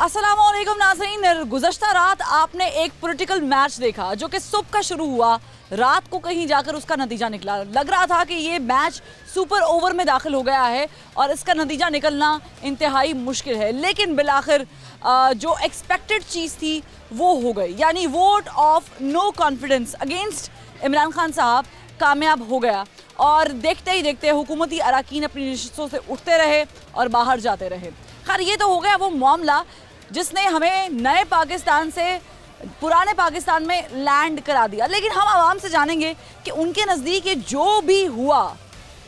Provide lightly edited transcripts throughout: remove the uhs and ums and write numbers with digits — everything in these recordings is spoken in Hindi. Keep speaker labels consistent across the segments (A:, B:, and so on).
A: अस्सलामुअलैकुम नाज़रीन, गुज़श्ता रात आपने एक पॉलिटिकल मैच देखा जो कि सुबह का शुरू हुआ, रात को कहीं जाकर उसका नतीजा निकला। लग रहा था कि ये मैच सुपर ओवर में दाखिल हो गया है और इसका नतीजा निकलना इंतहाई मुश्किल है, लेकिन बिलाखिर जो एक्सपेक्टेड चीज़ थी वो हो गई, यानी vote of no confidence against Imran Khan साहब कामयाब हो गया। और देखते ही देखते हुकूमती अरकान अपनी नशिस्तों से उठते रहे और बाहर जाते रहे। खैर, ये तो हो गया वो मामला जिसने हमें नए पाकिस्तान से पुराने पाकिस्तान में लैंड करा दिया। लेकिन हम आवाम से जानेंगे कि उनके नज़दीक ये जो भी हुआ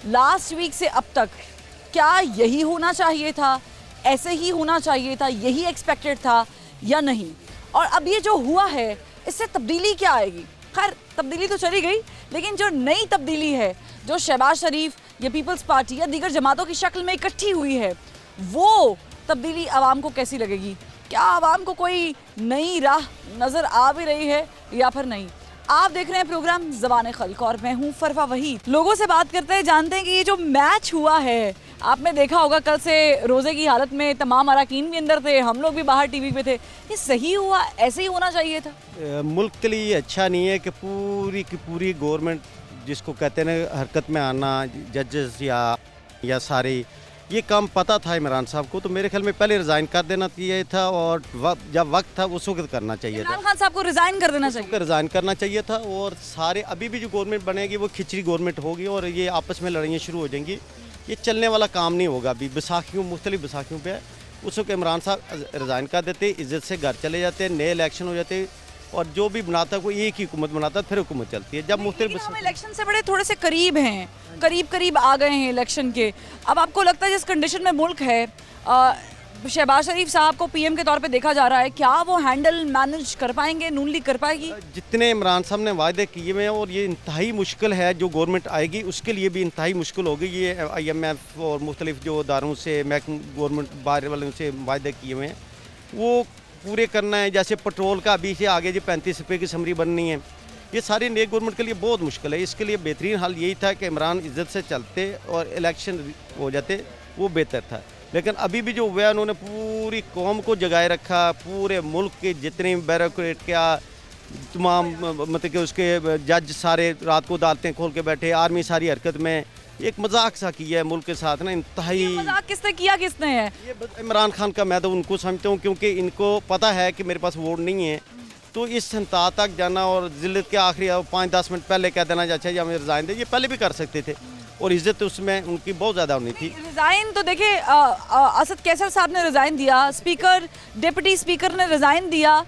A: लास्ट वीक से अब तक, क्या यही होना चाहिए था, ऐसे ही होना चाहिए था, यही एक्सपेक्टेड था या नहीं, और अब ये जो हुआ है इससे तब्दीली क्या आएगी। खैर, तब्दीली तो चली गई, लेकिन जो नई तब्दीली है जो शहबाज शरीफ या पीपल्स पार्टी या दीगर जमातों की शक्ल में इकट्ठी हुई है, वो तब्दीली आवाम को कैसी लगेगी? क्या आवाम को कोई नई राह नज़र आ भी रही है या फिर नहीं? आप देख रहे हैं प्रोग्राम ज़बान खल्क और मैं हूँ फरवा वहीद। लोगों से बात करते हैं, जानते हैं कि ये जो मैच हुआ है, आपने देखा होगा कल से रोज़े की हालत में तमाम अरकान भी अंदर थे, हम लोग भी बाहर टीवी पे थे। ये सही हुआ, ऐसे ही होना चाहिए था?
B: मुल्क के लिए अच्छा नहीं है कि पूरी की पूरी गवर्नमेंट जिसको कहते हैं ना हरकत में आना, जजेस या सारे, ये काम पता था इमरान साहब को, तो मेरे ख्याल में पहले रिज़ाइन कर देना चाहिए था और जब वक्त था उस वक्त करना चाहिए था।
A: इमरान खान साहब को रिज़ाइन कर देना चाहिए,
B: रिज़ाइन करना चाहिए था। और सारे अभी भी जो गवर्नमेंट बनेगी वो खिचड़ी गवर्नमेंट होगी और ये आपस में लड़ाइयाँ शुरू हो जाएंगी। ये चलने वाला काम नहीं होगा। अभी बैसाखियों मुख्तलिफ बैसाखियों पर उस वक्त इमरान साहब रिज़ाइन कर देते, इज़्ज़त से घर चले जाते, नए इलेक्शन हो जाते और जो भी बनाता कोई एक ही हुकूमत बनाता, फिर हुकूमत चलती है। जब मुख्तलिफ
A: हम इलेक्शन से बड़े थोड़े से करीब हैं, करीब आ गए हैं इलेक्शन के। अब आपको लगता है जिस कंडीशन में मुल्क है, शहबाज शरीफ साहब को पीएम के तौर पे देखा जा रहा है, क्या वो हैंडल मैनेज कर पाएंगे, नून लीग कर पाएगी?
B: जितने इमरान साहब ने वायदे किए हुए हैं, और ये इंतहाई मुश्किल है, जो गवर्नमेंट आएगी उसके लिए भी इंतहाई मुश्किल होगी। ये IMF और मुख्तलिफ जो इदारों से गवर्नमेंट बाहर वालों से वायदे किए हुए हैं वो पूरे करना है। जैसे पेट्रोल का अभी से आगे जो 35 रुपये की समरी बननी है, ये सारी नई गवर्नमेंट के लिए बहुत मुश्किल है। इसके लिए बेहतरीन हल यही था कि इमरान इज़्ज़त से चलते और इलेक्शन हो जाते, वो बेहतर था। लेकिन अभी भी जो हुआ, उन्होंने पूरी कौम को जगाए रखा, पूरे मुल्क के जितने ब्यूरोक्रेट क्या तमाम मतलब कि उसके जज सारे रात को अदालतें खोल के बैठे, आर्मी सारी हरकत में, एक मजाक सा किया है मुल्क के साथ ना, इंतहाई
A: मजाक किसने किया, किसने है?
B: ये इमरान खान का। मैं तो उनको समझता हूँ क्योंकि इनको पता है कि मेरे पास वोट नहीं है, तो इस संता तक जाना और जिल्लत के आखिरी 5-10 मिनट पहले कह देना अच्छा जी हमें रिज़ाइन दे, ये पहले भी कर सकते थे और इज़्ज़त तो उसमें उनकी बहुत ज़्यादा होनी थी।
A: रिज़ाइन तो देखिए, असद कैसर साहब ने रिज़ाइन दिया, स्पीकर डिप्टी स्पीकर ने रिज़ाइन दिया,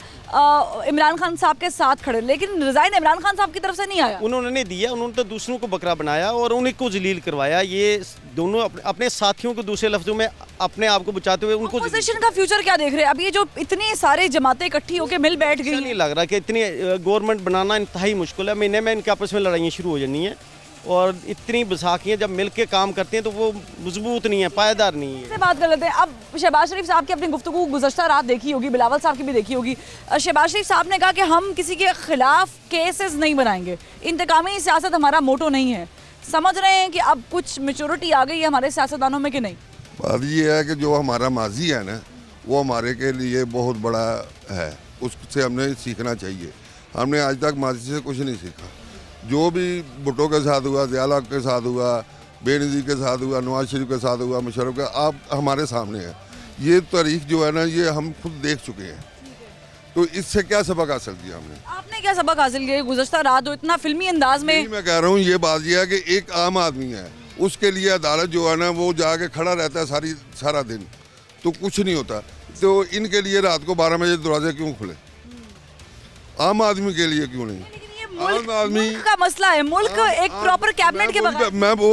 A: इमरान खान साहब के साथ खड़े, लेकिन रिज़ाइन इमरान खान साहब की तरफ से नहीं आया।
B: उन्होंने नहीं दिया, उन्होंने तो दूसरों को बकरा बनाया और उन्हीं को जलील करवाया। ये दोनों अपने साथियों को दूसरे लफ्जों में अपने आप को बचाते हुए उनको।
A: अपोजिशन का फ्यूचर क्या देख रहे हैं? अब ये जो इतनी सारे जमातें इकट्ठी होकर मिल बैठ गई,
B: नहीं लग रहा कि इतनी गवर्नमेंट बनाना इंतहाई मुश्किल है। महीने में इनके आपस में लड़ाइयाँ शुरू हो जानी है और इतनी बैसाखियाँ जब मिल के काम करती हैं तो वो मजबूत नहीं है, पायदार नहीं है।
A: बात कर लेते हैं अब शहबाज शरीफ साहब की अपनी गुफ्तगू गुज़श्ता रात देखी होगी, बिलावल साहब की भी देखी होगी। शहबाज शरीफ साहब ने कहा कि हम किसी के खिलाफ केसेस नहीं बनाएंगे, इंतकामी सियासत हमारा मोटो नहीं है। समझ रहे हैं कि अब कुछ मेचोरिटी आ गई है हमारे सियासतदानों में कि नहीं?
C: बात ये है कि जो हमारा माजी है ना, वो हमारे के लिए बहुत बड़ा है, उससे हमने सीखना चाहिए। हमने आज तक माजी से कुछ नहीं सीखा। जो भी भुट्टो के साथ हुआ, ज़िया के साथ हुआ, बेनज़ीर के साथ हुआ, नवाज शरीफ के साथ हुआ, मुशर्रफ का, आप हमारे सामने है। ये तारीख जो है ना, ये हम खुद देख चुके हैं। तो इससे क्या सबक हासिल किया हमने?
A: आपने क्या सबक हासिल किया गुज़श्ता रात जो इतना फिल्मी अंदाज में?
C: मैं कह रहा हूँ, ये बात यह है कि एक आम आदमी है, उसके लिए अदालत जो है ना वो जाके खड़ा रहता है सारा दिन, तो कुछ नहीं होता। तो इनके लिए रात को 12 बजे दरवाजे क्यों खुले? आम आदमी के लिए क्यों नहीं?
A: मुल्क का मसला है, मुल्क एक प्रॉपर कैबिनेट के बगैर।
C: मैं वो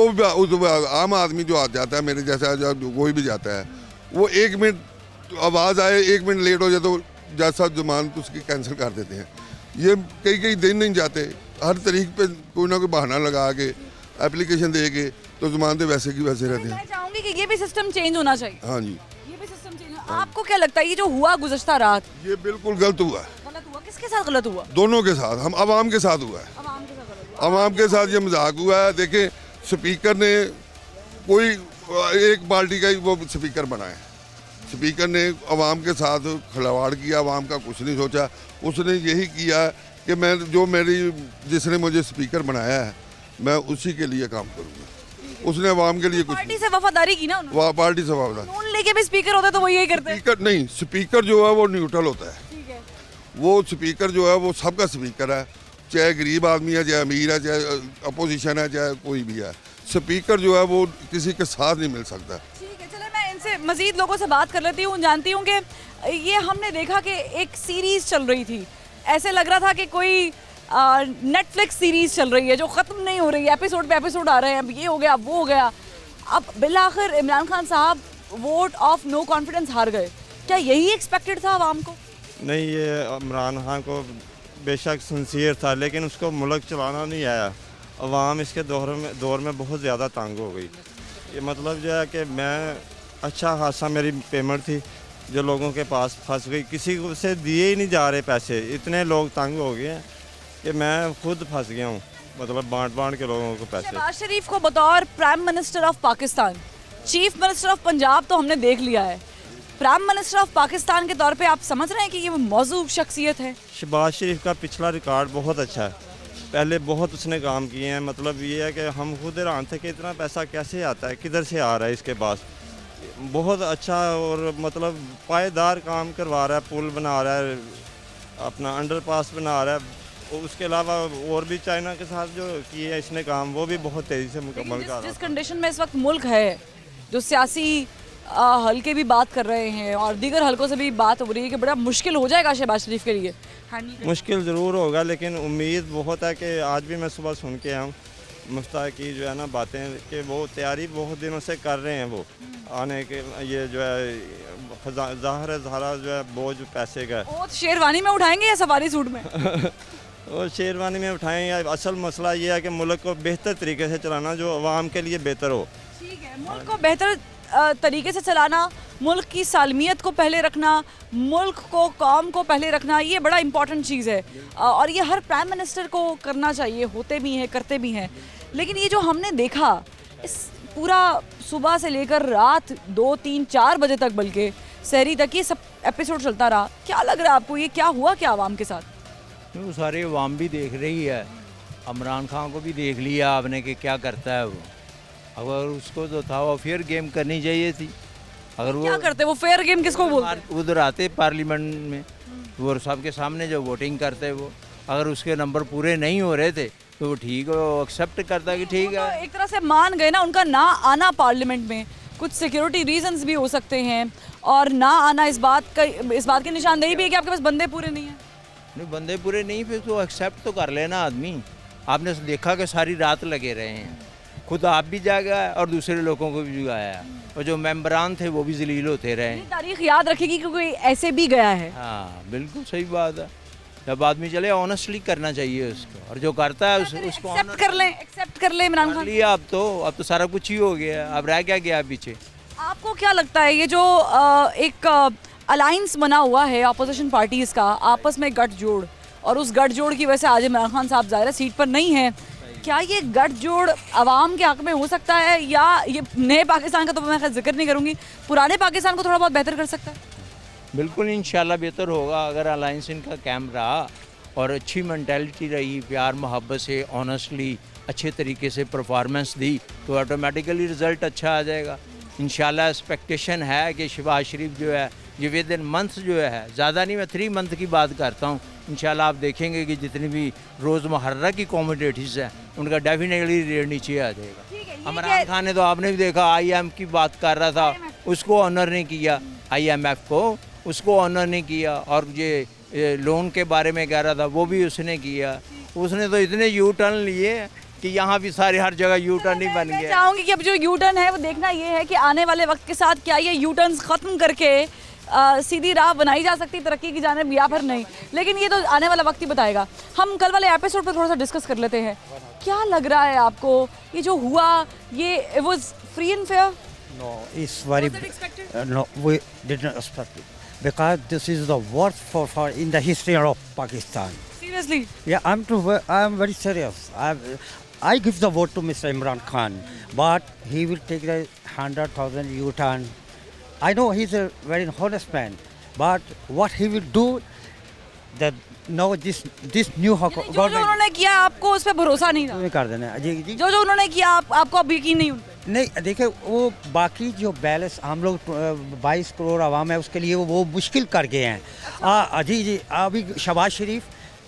C: आम आदमी जो आ जाता है, मेरे जैसा कोई भी जाता है, वो 1 मिनट आवाज़ आए, 1 मिनट लेट हो जाए तो जैसा जमानत उसकी कैंसिल कर देते हैं। ये कई दिन नहीं जाते, हर तरीक पे कोई ना कोई बहाना लगा के एप्लीकेशन दे के तो जमानतें वैसे की वैसे रहते हैं।
A: मैं चाहूँगी कि ये भी सिस्टम चेंज होना चाहिए।
C: हाँ जी,
A: ये भी सिस्टम चेंज। आपको क्या लगता है ये जो हुआ गुज़श्ता रात,
C: ये बिल्कुल गलत हुआ है।
A: गलत हुआ? किसके साथ गलत हुआ?
C: दोनों के साथ, हम आवाम के साथ हुआ है। आवाम के साथ ये मजाक हुआ है। देखें, स्पीकर ने कोई एक पार्टी का ही वो स्पीकर बनाया, स्पीकर ने आवाम के साथ खिलवाड़ किया, आवाम का कुछ नहीं सोचा। उसने यही किया कि मैं जिसने मुझे स्पीकर बनाया है मैं उसी के लिए काम करूँगा। उसने आवाम के लिए कुछ
A: पार्टी से वफादारी की ना उन्होंने।
C: पार्टी से वादा।
A: नून लेके भी स्पीकर होते तो वो यही करते।
C: स्पीकर नहीं, स्पीकर जो है वो न्यूट्रल होता है।
A: ठीक है।
C: वो स्पीकर जो है वो सबका स्पीकर है, चाहे गरीब आदमी है, चाहे अमीर है, चाहे अपोजिशन है, चाहे कोई भी है। स्पीकर जो है वो किसी के साथ नहीं मिल सकता।
A: ठीक है, चले मैं इनसे मजीद लोगों से बात कर लेती हूँ। जानती हूँ कि ये हमने देखा कि एक सीरीज चल रही थी, ऐसे लग रहा था कि कोई नेटफ्लिक्स सीरीज चल रही है जो ख़त्म नहीं हो रही है, एपिसोड पे एपिसोड आ रहे हैं, अब ये हो गया, अब वो हो गया। अब बिलाखिर इमरान खान साहब वोट ऑफ नो कॉन्फिडेंस हार गए। क्या यही एक्सपेक्टेड था आवाम को?
D: नहीं, ये इमरान खान को बेशक सिंसियर था, लेकिन उसको मुल्क चलाना नहीं आया। अवाम इसके दौर में बहुत ज़्यादा तंग हो गई। ये मतलब जो है कि मैं अच्छा खासा मेरी पेमेंट थी जो लोगों के पास फंस गई, किसी को से दिए ही नहीं जा रहे पैसे। इतने लोग तंग हो गए हैं कि मैं खुद फंस गया हूँ, मतलब बांट के लोगों को पैसे।
A: शहबाज शरीफ को बतौर prime minister of Pakistan, chief minister of Punjab तो हमने देख लिया है, प्राइम मिनिस्टर ऑफ पाकिस्तान के तौर पे आप समझ रहे हैं कि ये मौजूद शख्सियत है?
D: शहबाज शरीफ का पिछला रिकॉर्ड बहुत अच्छा है, पहले बहुत उसने काम किए हैं। मतलब ये है कि हम खुद हैरान थे कि इतना पैसा कैसे आता है, किधर से आ रहा है इसके पास। बहुत अच्छा और मतलब पायदार काम करवा रहा है, पुल बना रहा है, अपना अंडरपास बना रहा है। उसके अलावा और भी चाइना के साथ जो किए इसने काम, वो भी बहुत तेज़ी से मुकम्मल कर रहा है।
A: जिस कंडीशन में इस वक्त मुल्क है, जो सियासी हल्के भी बात कर रहे हैं और दीगर हल्कों से भी बात हो रही है कि बड़ा मुश्किल हो जाएगा शहबाज शरीफ के लिए हैंडल करना।
D: मुश्किल ज़रूर होगा, लेकिन उम्मीद बहुत है कि आज भी मैं सुबह सुन के आया हूँ मुफ्ता की जो है ना बातें, कि वो तैयारी बहुत दिनों से कर रहे हैं वो आने के। ये जो है ज़ाहरा जो है बोझ पैसे का
A: ओथ शेरवानी में उठाएंगे या सवारी सूट में?
D: और शेरवानी में उठाएं। या असल मसला ये है कि मुल्क को बेहतर तरीके से चलाना जो आवाम के लिए बेहतर हो।
A: ठीक है, मुल्क को बेहतर तरीके से चलाना, मुल्क की सालमियत को पहले रखना, मुल्क को कौम को पहले रखना, ये बड़ा इंपॉर्टेंट चीज़ है और ये हर प्राइम मिनिस्टर को करना चाहिए, होते भी हैं, करते भी हैं। लेकिन ये जो हमने देखा इस पूरा सुबह से लेकर रात 2, 3, 4 बजे तक, बल्कि सहरी तक ये सब एपिसोड चलता रहा, क्या लग रहा है आपको? ये क्या हुआ क्या आवाम के साथ?
E: वो सारी अवाम भी देख रही है, इमरान खान को भी देख लिया आपने कि क्या करता है वो। अगर उसको तो था वो फेयर गेम करनी चाहिए थी। अगर वो
A: क्या करते वो फेयर गेम किसको बोलते?
E: उधर आते पार्लियामेंट में वो सबके सामने जो वोटिंग करते वो, अगर उसके नंबर पूरे नहीं हो रहे थे तो वो ठीक है, वो एक्सेप्ट करता कि ठीक है।
A: तो एक तरह से मान गए ना, उनका ना आना पार्लियामेंट में कुछ सिक्योरिटी रीजंस भी हो सकते हैं और ना आना इस बात की निशानदेही भी है कि आपके पास बंदे पूरे नहीं हैं।
E: नहीं, बंदे पूरे नहीं, फिर तो एक्सेप्ट तो कर लेना आदमी। आपने देखा कि सारी रात लगे रहे हैं, खुद आप भी जागा और दूसरे लोगों को भी जगाया, और जो मेंबरान थे वो भी जलील होते रहे।
A: तारीख याद रखेगी क्योंकि ऐसे भी गया है।
E: हाँ बिल्कुल सही बात है। जब आदमी चले ऑनेस्टली करना चाहिए उसको, और जो करता है उसको
A: एक्सेप्ट कर ले इमरान खान।
E: लिया अब तो सारा कुछ ही हो गया, अब रह क्या गया पीछे।
A: आपको क्या लगता है ये जो एक अलायंस बना हुआ है अपोजिशन पार्टीज का, आपस में गठजोड़, और उस गठजोड़ की वजह से आज इमरान खान साहब ज़ाहिर सीट पर नहीं है, क्या ये गठजोड़ आवाम के हक में हो सकता है, या ये नए पाकिस्तान का तो मैं खैर जिक्र नहीं करूँगी, पुराने पाकिस्तान को थोड़ा बहुत बेहतर कर सकता है?
E: बिल्कुल इंशाल्लाह बेहतर होगा अगर अलायंस इनका कैम रहा और अच्छी मेंटालिटी रही, प्यार मोहब्बत से ऑनेस्टली अच्छे तरीके से परफॉर्मेंस दी तो ऑटोमेटिकली रिज़ल्ट अच्छा आ जाएगा। इंशाल्लाह एक्सपेक्टेशन है कि शहबाज शरीफ जो है ये विद इन मंथ जो है, ज़्यादा नहीं, मैं 3 मंथ की बात करता हूँ, इंशाल्लाह आप देखेंगे कि जितनी भी रोज़मर्रा की कॉमोडिटीज़ हैं उनका डेफिनेटली रेट नीचे आ जाएगा। इमरान खान ने तो आपने भी देखा IMF की बात कर रहा था, उसको ऑनर नहीं किया, IMF को उसको ऑनर नहीं किया, और ये लोन के बारे में कह रहा था वो भी उसने किया। उसने तो इतने यू टर्न लिए कि यहाँ भी सारे हर जगह यू टर्न ही बन गया।
A: चाहूँगी कि अब जो यू टर्न है वो देखना ये है कि आने वाले वक्त के साथ क्या ये यू टर्न्स ख़त्म करके सीधी राह बनाई जा सकती तरक्की की जानिब या फिर नहीं, लेकिन ये तो आने वाला वक्त ही बताएगा। हम कल वाले एपिसोड पर थोड़ा सा डिस्कस कर लेते हैं। क्या लग रहा है आपको ये जो हुआ, ये it was free and fair?
F: No, it's very. No, we did not expect it because this is the worst for in the history of Pakistan.
A: Seriously?
F: Yeah, I'm very serious. I give the vote to Mr. Imran Khan, but he will take the 100,000 U-turn I know he's a very honest man, but what he will do, that now this new
A: जो जो
F: government
A: उन्होंने किया आपको उस पर भरोसा नहीं था,
F: कर देना जी जी।
A: जो जो उन्होंने किया आपको अब यकीन नहीं उन पे?
F: नहीं देखिए, वो बाकी जो बैलेंस हम लोग 22 करोड़ आवाम है उसके लिए वो मुश्किल कर गए हैं। जी जी, अभी शहबाज शरीफ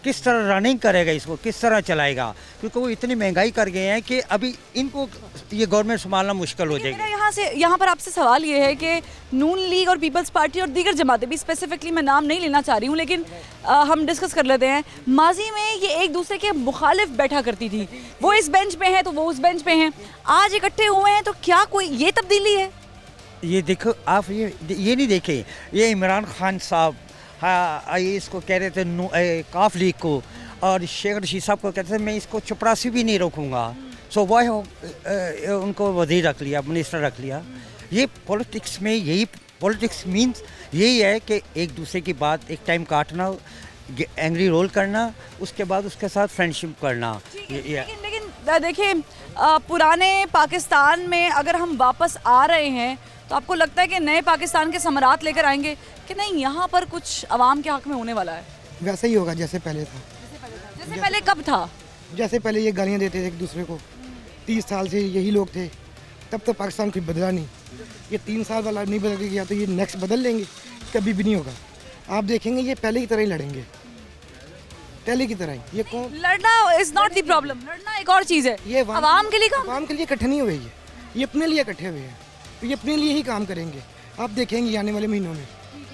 F: किस तरह रनिंग करेगा, इसको किस तरह चलाएगा, क्योंकि वो इतनी महंगाई कर गए हैं कि अभी इनको ये गवर्नमेंट संभालना मुश्किल हो
A: मेरा
F: जाएगी।
A: यहाँ पर आपसे सवाल ये है कि नून लीग और पीपल्स पार्टी और दीगर जमातें भी, स्पेसिफिकली मैं नाम नहीं लेना चाह रही हूँ, लेकिन हम डिस्कस कर लेते हैं। माजी में ये एक दूसरे के मुखालिफ बैठा करती थी, वो इस बेंच पे हैं तो वो उस बेंच पे हैं, आज इकट्ठे हुए हैं, तो क्या कोई ये तब्दीली है?
F: ये देखो आप, ये नहीं देखें, ये इमरान खान साहब, हाँ ये इसको कह रहे थे काफ लीग को, और शेख रशीद साहब को कहते थे मैं इसको चपरासी भी नहीं रखूँगा, सो वह उनको वजीर रख लिया, मिनिस्टर रख लिया। ये पॉलिटिक्स में यही, पॉलिटिक्स मींस यही है कि एक दूसरे की बात एक टाइम काटना, एंग्री रोल करना, उसके बाद उसके साथ फ्रेंडशिप करना।
A: लेकिन देखिए, पुराने पाकिस्तान में अगर हम वापस आ रहे हैं तो आपको लगता है कि नए पाकिस्तान के समरात लेकर आएंगे कि नहीं, यहाँ पर कुछ अवाम के हक में होने वाला है?
G: वैसे ही होगा जैसे पहले था।
A: जैसे पहले कब था?
G: जैसे पहले ये गालियाँ देते थे एक दूसरे को, 30 साल से यही लोग थे, तब तो पाकिस्तान कोई बदला नहीं। ये 3 साल वाला नहीं बदल गया तो ये नेक्स्ट बदल लेंगे? कभी भी नहीं होगा। आप देखेंगे ये पहले की तरह ही लड़ेंगे, पहले की तरह ही। ये कौन,
A: लड़ना इज नॉट द प्रॉब्लम, लड़ना एक और चीज़ है,
G: ये
A: अवाम के लिए काम।
G: आवाम के लिए इकट्ठे नहीं हुए, ये अपने लिए इकट्ठे हुए हैं, तो ये अपने लिए ही काम करेंगे। आप देखेंगे आने वाले महीनों में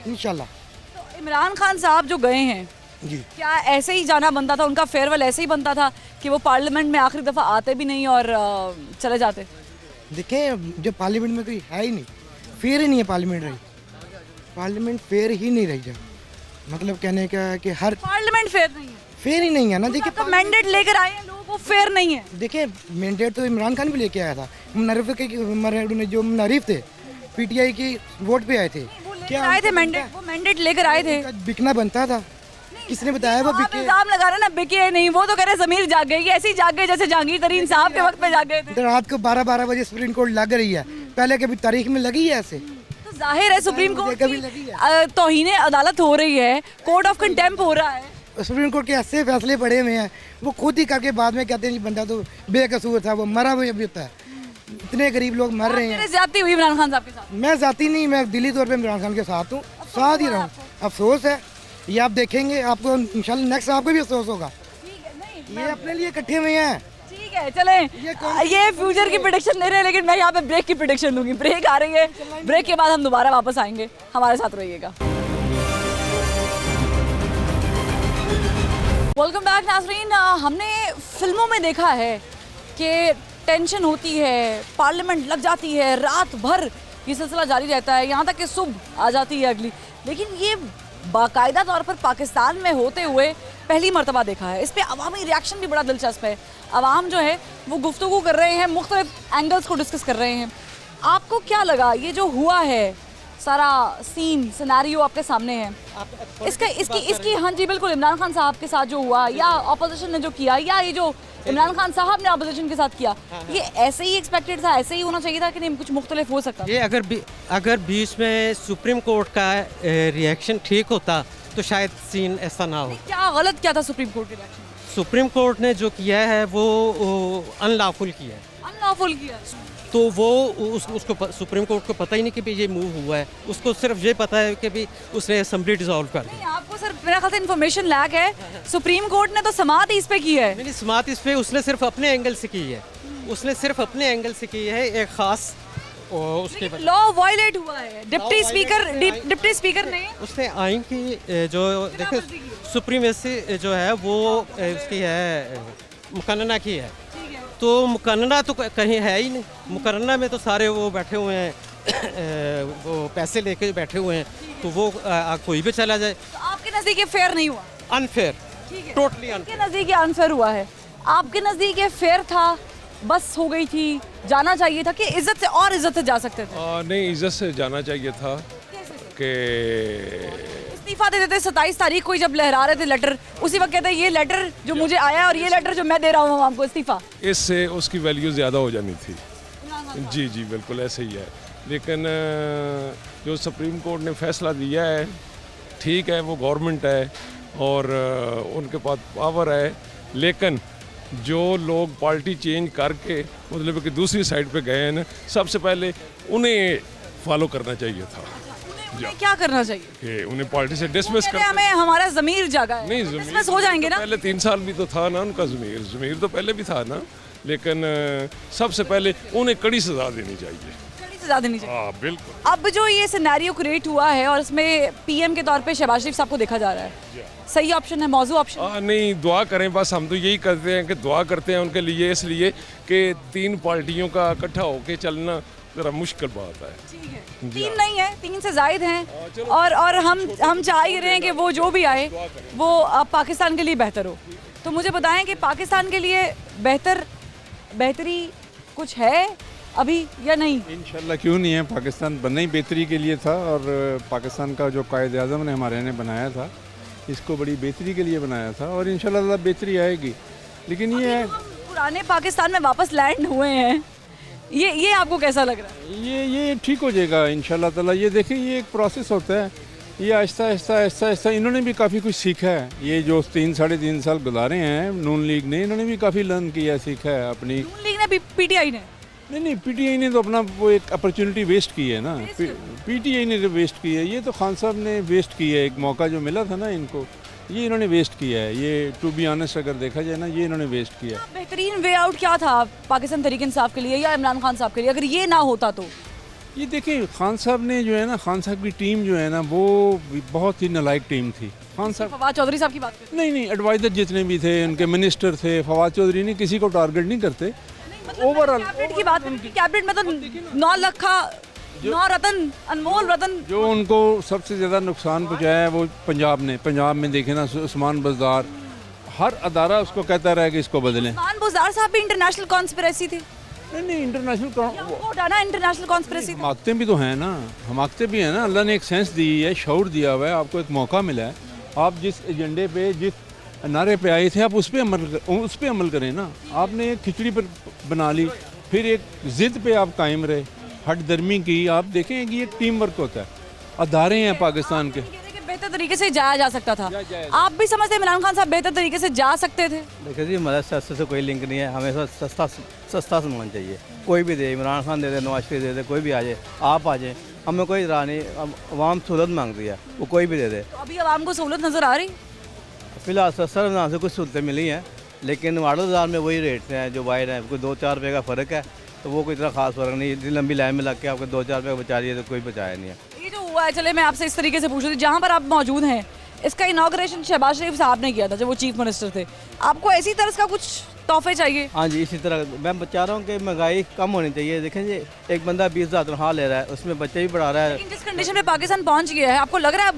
G: इंशाल्लाह।
A: तो इमरान खान साहब जो गए हैं,
G: जी
A: क्या ऐसे ही जाना बनता था, उनका फेयरवेल ऐसे ही बनता था कि वो पार्लियामेंट में आखिरी दफ़ा आते भी नहीं और चले जाते?
G: देखें, जब पार्लियामेंट में कोई है ही नहीं, फेयर ही नहीं है पार्लियामेंट रही, पार्लियामेंट फेयर ही नहीं रही। जब मतलब कहने का कि हर
A: पार्लियामेंट फेयर नहीं है,
G: फेयर ही नहीं है ना। देखिए
A: आपका मैंडेट लेकर आए हैं लोग, वो फेयर नहीं है।
G: देखिए, मैंडेट तो इमरान खान भी लेके आया था, जो मुनारिफ थे पीटीआई की वोट पे आए थे,
A: क्या आए थे मैंडेट, वो मैंडेट लेकर आए थे।
G: बिकना बनता था, किसने बताया वो
A: आप
G: बिके?
A: इल्जाम लगा रहे हैं ना बिके है नहीं, वो तो कह रहे ज़मीर जाग गई, ऐसे ही जाग गए जैसे जहांगीर तरीन साहब के वक्त पे जाग गए थे।
G: तो रात को 12-12 बजे सुप्रीम कोर्ट लग रही है, पहले कभी तारीख में लगी है ऐसे?
A: तो जाहिर है सुप्रीम कोर्ट
G: कभी लगी है।
A: की तौहीन अदालत हो रही है, कोर्ट ऑफ कंटेम्प्ट हो रहा है।
G: सुप्रीम कोर्ट के ऐसे फैसले पड़े हुए हैं, वो खुद ही करके बाद में कहते हैं जी बंदा तो बेकसूर था, वो मरा हुआ भी होता है। इतने गरीब लोग मर रहे हैं।
A: ज्यादती हुई इमरान खान साहब के साथ?
G: मैं जाती नहीं, मैं दिली तौर पे इमरान खान के साथ हूँ, साथ ही रहूँ। अफसोस है, ये आप देखेंगे, आपको इंशाल्लाह नेक्स्ट आपको भी अफसोस होगा। ये अपने लिए इकट्ठे हुए हैं।
A: ठीक है, चलें, ये फ्यूचर की प्रेडिक्शन ले रहे हैं, लेकिन मैं यहाँ पे ब्रेक की प्रेडिक्शन दूंगी। ब्रेक आ रही है, ब्रेक के बाद हम दोबारा वापस आएंगे, हमारे साथ रहिएगा। वेलकम बैक नाज़रीन। हमने फिल्मों में देखा है कि टेंशन होती है, पार्लियामेंट लग जाती है, रात भर ये सिलसिला जारी रहता है, यहाँ तक कि सुबह आ जाती है अगली। लेकिन ये बाकायदा तौर पर पाकिस्तान में होते हुए पहली मर्तबा देखा है। इस पर अवामी रिएक्शन भी बड़ा दिलचस्प है। अवाम जो है वो गुफ्तगू कर रहे हैं, मुख्तलिफ एंगल्स को डिस्कस कर रहे हैं। आपको क्या लगा ये जो हुआ है, सारा सीन सिनेरियो आपके सामने है, इसकी हाँ जी बिल्कुल, इमरान खान साहब के साथ जो हुआ, या ऑपोजिशन ने जो किया, या ये जो इमरान खान साहब ने ऑपोजिशन के साथ किया, ये ऐसे ही एक्सपेक्टेड था, ऐसे ही होना चाहिए था कि नहीं कुछ मुख्तलिफ हो सकता?
H: ये अगर बीच में सुप्रीम कोर्ट का रिएक्शन ठीक होता तो शायद सीन ऐसा ना हो।
A: क्या गलत क्या था सुप्रीम कोर्ट के रिएक्शन?
H: सुप्रीम कोर्ट ने जो किया है वो अनलॉफुल किया है।
A: अनलॉफुल किया,
H: तो वो उसको सुप्रीम कोर्ट को पता ही नहीं कि भी ये मूव हुआ है, उसको सिर्फ ये पता है कि भी उसने असेंबली डिसॉल्व कर दी।
A: आपको सर मेरा ख्याल से इन्फॉर्मेशन लैक है, सुप्रीम कोर्ट ने तो समाअत इस पे की है।
H: नहीं, समाअत इस पे उसने सिर्फ अपने एंगल से की है, उसने सिर्फ अपने एंगल से की है, एक खास उसके
A: लॉ वायलेट हुआ है। डिप्टी स्पीकर ने
H: उसने आइन की जो देखो सुप्रीमेसी जो है वो उसकी है, मुकन्ना की है, तो मुकन्ना तो कहीं है ही नहीं। मुकन्ना में तो सारे वो बैठे हुए हैं, वो पैसे लेके बैठे हुए हैं, तो वो कोई भी चला जाए।
A: तो आपके नज़दीक ये फेयर नहीं हुआ?
H: Unfair, totally
A: unfair. आपके नज़दीक अनफेयर हुआ है, आपके नज़दीक ये फेयर था, बस हो गई थी, जाना चाहिए था कि इज्जत से और इज्जत से जा सकते थे?
I: नहीं, इज्जत से जाना चाहिए था कि
A: इस्तीफा दे देते 27 तारीख को जब लहरा रहे थे लेटर, उसी वक्त कहते ये लेटर जो मुझे आया और ये लेटर जो मैं दे रहा हूँ आपको इस्तीफा।
I: इससे उसकी वैल्यू ज़्यादा हो जानी थी। जी जी बिल्कुल ऐसे ही है। लेकिन जो सुप्रीम कोर्ट ने फैसला दिया है ठीक है, वो गवर्नमेंट है और उनके पास पावर है, लेकिन जो लोग पार्टी चेंज करके मतलब कि दूसरी साइड पे गए हैं ना, सबसे पहले उन्हें फॉलो करना चाहिए था
A: उन्हें क्या करना चाहिए?
I: कि उन्हें पार्टी से डिसमिस
A: कहते
I: कर।
A: हैं, हमें हमारा ज़मीर जागा है,
I: नहीं,
A: डिसमिस हो जाएंगे ना।
I: पहले 3 साल भी तो था ना उनका ज़मीर तो पहले भी था ना, लेकिन सबसे पहले उन्हें कड़ी सजा देनी चाहिए।
A: कड़ी सजा देनी चाहिए।
I: हाँ बिल्कुल।
A: अब जो ये सिनेरियो क्रिएट हुआ है और इसमें पीएम के तौर पे शहबाज शरीफ साहब को देखा जा रहा है, सही ऑप्शन है, मौजू ऑप्शन?
I: नहीं, दुआ करें बस, हम तो यही करते हैं कि दुआ करते हैं उनके लिए, इसलिए कि 3 पार्टियों का इकट्ठा होके चलना ज़रा मुश्किल बात है।
A: ठीक है, 3 नहीं है, 3 से जायद हैं और हम चाह ही रहे हैं कि वो जो भी आए वो पाकिस्तान के लिए बेहतर हो। तो मुझे बताएं कि पाकिस्तान के लिए बेहतरी कुछ है अभी या नहीं?
J: इंशाल्लाह क्यों नहीं है, पाकिस्तान बनना ही बेहतरी के लिए था और पाकिस्तान का जो कायद आज़म ने हमारे ने बनाया था, इसको बड़ी बेहतरी के लिए बनाया था और इंशाल्लाह बेहतरी आएगी। लेकिन ये है,
A: पुराने पाकिस्तान में वापस लैंड हुए हैं, ये आपको कैसा लग रहा है?
J: ये ठीक हो जाएगा इंशाल्लाह ताला। ये देखिए, ये एक प्रोसेस होता है, ये आहिस्ता आहिस्ता इन्होंने भी काफ़ी कुछ सीखा है। ये जो 3-3.5 साल गुजारे हैं नून लीग ने, इन्होंने भी काफ़ी लर्न किया, सीखा है अपनी।
A: नून लीग ने, पीटीआई ने?
J: नहीं, पीटीआई ने तो अपना वो एक अपॉर्चुनिटी वेस्ट की है ना, पीटीआई ने तो वेस्ट की है, ये तो खान साहब ने वेस्ट की है। एक मौका जो मिला था ना इनको, ये इन्होंने वेस्ट किया है। ये टू बी ऑनेस्ट अगर देखा जाए ना, ये इन्होंने वेस्ट किया है।
A: बेहतरीन वे आउट क्या था पाकिस्तान तहरीक इंसाफ के लिए या इमरान खान साहब के लिए, अगर ये ना होता तो?
J: ये देखिए, खान साहब ने जो है ना, खान साहब की टीम जो है ना, वो बहुत ही नालायक टीम थी। खान साहब,
A: फवाद चौधरी साहब की बात करें?
J: नहीं, एडवाइज़र जितने भी थे, उनके मिनिस्टर थे, फवाद चौधरी ने किसी को टारगेट नहीं करते। ओवरऑल
A: कैबिनेट की बात, कैबिनेट में तो 9 लखा 9 रतन, अनमोल रतन।
J: जो उनको सबसे ज़्यादा नुकसान पहुँचाया है वो पंजाब में देखे ना, उस्मान बज़दार, हर अदारा उसको कहता रहा कि इसको बदलें।
A: उस्मान बज़दार साहब भी इंटरनेशनल कॉन्स्पिरेसी थे?
J: नहीं, इंटरनेशनल
A: हटाना इंटरनेशनल कॉन्स्पिरेसी।
J: हमाकते भी तो हैं ना, हमाकते भी हैं ना। अल्लाह ने एक सेंस दी है, शऊर दिया हुआ है, आपको एक मौका मिला है। आप जिस एजेंडे पे, जिस नारे पे आए थे, आप उस पर अमल करें ना। आपने एक खिचड़ी पर बना ली, फिर एक ज़िद पे आप कायम रहे, हट दर्मी की। आप देखें कि ये टीम वर्क होता है, अदारे हैं पाकिस्तान के।
A: बेहतर तरीके से जाया जा सकता था। आप भी समझते हैं इमरान खान साहब बेहतर तरीके से जा सकते थे?
K: देखिए जी, हमारे सस्ते से कोई लिंक नहीं है, हमें सस्ता सामान चाहिए। कोई भी दे, इमरान खान दे दे, नवाज शरीफ दे दे, कोई भी आ जाए, आप आ जाए, हमें कोई इतराज़ नहीं। अवाम सहूलत मांगती है, वो कोई भी दे दे।
A: तो अभी आवाम को सहूलत नज़र आ रही?
K: फिलहाल सस्ता रमज़ान से कुछ सहूलतें मिली हैं, लेकिन मॉडल बाज़ार में वही रेट हैं जो वाइड हैं। कोई 2-4 रुपये का फ़र्क है, तो वो कोई इतना खास फ़र्क नहीं। इतनी लंबी लाइन में लग के आपको 2-4 रुपये बचा दिए तो कोई बचाया नहीं है।
A: ये जो हुआ है, चले मैं आपसे इस तरीके से पूछ रही थी, जहाँ पर आप मौजूद हैं, इसका इनाग्रेशन शहबाज शरीफ साहब ने किया था जब वो चीफ मिनिस्टर थे। आपको ऐसी तरह का कुछ तोहफे चाहिए?
K: हाँ जी, इसी तरह मैं बता रहा हूँ कि महंगाई कम होनी चाहिए। देखें जी, एक बंदा 20,000 तनख्वाह ले रहा है, उसमें बच्चे भी पढ़ा रहा है।
A: लेकिन जिस कंडीशन में पाकिस्तान पहुँच गया है, आपको लग रहा है